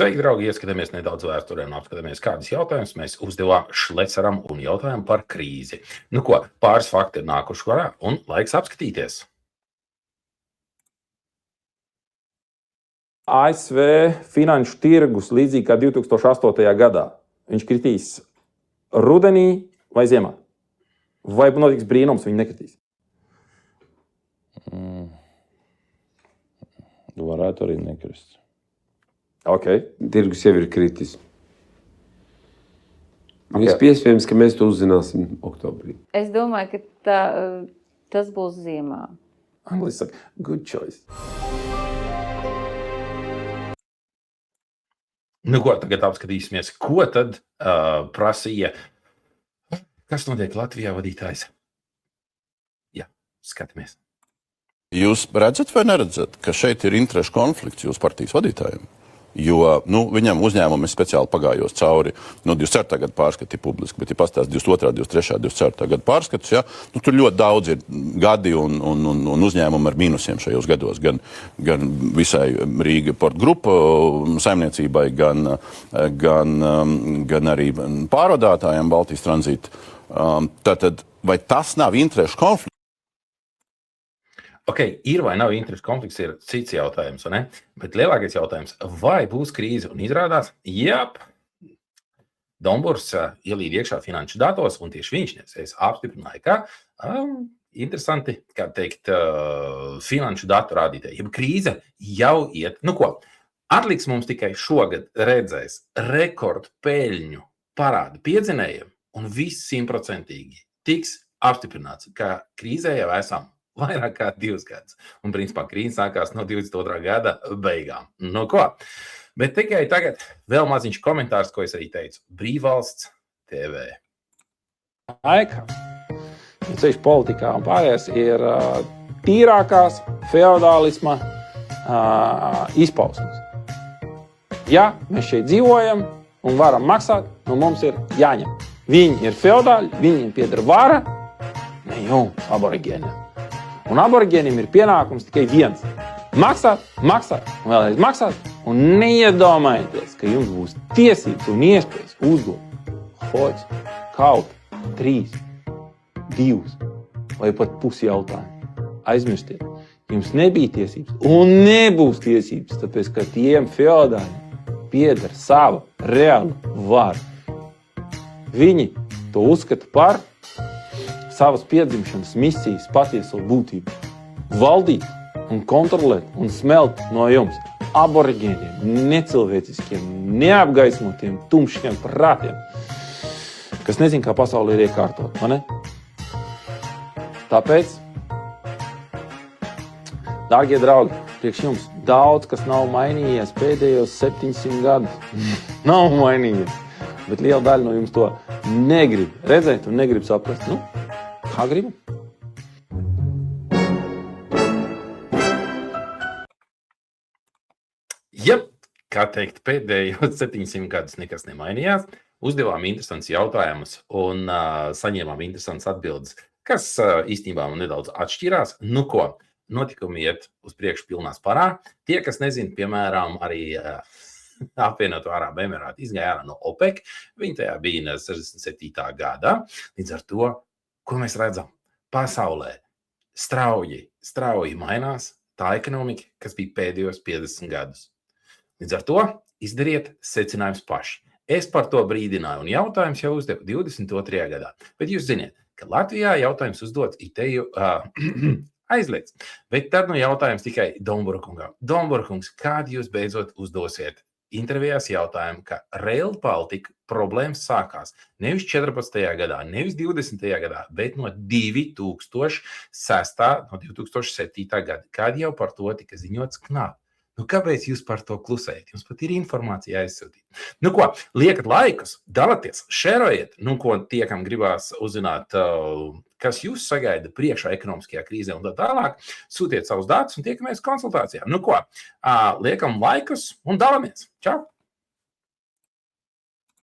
Sveiki, draugi! Ieskatāmies nedaudz vēsturē un apskatāmies, kādas jautājumus mēs uzdevām Šleceram un jautājumu par krīzi. Nu ko, pāris fakti ir nākuši klajā un laiks apskatīties. ASV finanšu tirgus līdzīgi kā 2008. gadā. Viņš kritīs rudenī vai ziemā? Vai notiks brīnums, viņi nekritīs? Varētu arī nekrist. Okay. Tirgus jau ir kritis. Iespējams, ka mēs to uzzināsim oktobrī. Es domāju, ka tas būs ziemā. Angliski saka, good choice. Nu ko, tagad apskatīsimies, ko tad prasīja, kas notiek Latvijā vadītājs. Jā, skatāmies. Jūs redzat vai neredzat, ka šeit ir interešu konflikts jūsu partijas vadītājiem? Jo viņam uzņēmumi speciāli pagājos cauri 24. gadu pārskati publiski, bet ja pastāst 22., 23., 24. gadu pārskatus, ja, tur ļoti daudz ir gadi un uzņēmumi ar mīnusiem šajos gados, gan visai Rīga Port Grupa saimniecībai, gan arī pārvadātājiem Baltijas tranzīta. Tātad, vai tas nav interešu konflikts? Ir vai nav interešu konflikts, ir cits jautājums, ne? Bet lielākais jautājums, vai būs krīze? Un izrādās, Domburs ielīd iekšā finanšu datos, un tieši viņš apstiprināja, ka interesanti, kā teikt, finanšu datu rādītāji. Ja krīze jau iet, nu ko, atliks mums tikai šogad redzēs rekordu peļņu parādu piedzinējiem, un viss 100% tiks apstiprināts, ka krīzē jau esam vairāk kā 2 gadus. Un, principā, krīze sākās no 22. gada beigām. Nu ko? Bet tikai tagad vēl maziņš komentārs, ko es arī teicu. Brīvvalsts TV. Laika, ceļš politikā un pārējais ir tīrākās feodālisma izpausmes. Ja mēs šeit dzīvojam un varam maksāt, mums ir jāņem. Viņi ir feodāļi, viņiem pieder vara, ne jums, aborigēniem. Un aborigēniem ir pienākums tikai viens. Maksāt, un vēlreiz maksāt, un neiedomājieties, ka jums būs tiesības un iespējas uzdot hoģis, kaut 3, 2 vai pat pusi jautājumu. Aizmirstiet, jums nebija tiesības un nebūs tiesības, tāpēc, ka tiem feodāļiem pieder sava reāla vara. Viņi to uzskata par savas piedzimšanas misijas patieso būtību. Valdīt un kontrolēt un smelt no jums aborigēniem, necilvēciskiem, neapgaismotiem, tumšiem prātiem, kas nezin, kā pasauli ir iekārtot, vai ne? Tāpēc, dārgie draugi, priekš jums daudz, kas nav mainījies pēdējos 700 gadus. Nav mainījies, bet liela daļa no jums to negrib redzēt un negrib saprast. Kā gribu? Kā teikt, pēdējos 700 gadus nekas nemainījās. Uzdevām interesants jautājumus un saņēmām interesants atbildes, kas īstenībā nedaudz atšķirās. Nu ko, notikumi iet uz priekšu pilnā sparā. Tie, kas nezina, piemēram, arī apvienoto Arābu Emirātu izgāja ārā no OPEC. Viņi tajā bija 67. gadā. Līdz ar to, ko mēs redzam? Pasaulē strauji mainās tā ekonomika, kas bija pēdējos 50 gadus. Līdz ar to izdariet secinājums paši. Es par to brīdināju un jautājums jau uzdevu 22. gadā. Bet jūs ziniet, ka Latvijā jautājums uzdots iteju aizliegts. Bet tad jautājums tikai Dombura kungam. Dombura kungs, kādi jūs beidzot uzdosiet intervijās jautājumu, ka Rail Baltica problēmas sākās nevis 14. gadā, nevis 20. gadā, bet no 2006. no 2007. gada, kad jau par to tika ziņots knāp. Kāpēc jūs par to klusējat? Jums pat ir informācija aizsūtīt. Nu ko, liekat laikus, dalieties, šerojiet, ko tie, kam gribās uzzināt, kas jūs sagaida priekšā ekonomiskajā krīzē un tā tālāk, sūtiet savus datus un tiekamies konsultācijā. Nu ko, liekam laikus un dalamies. Čau!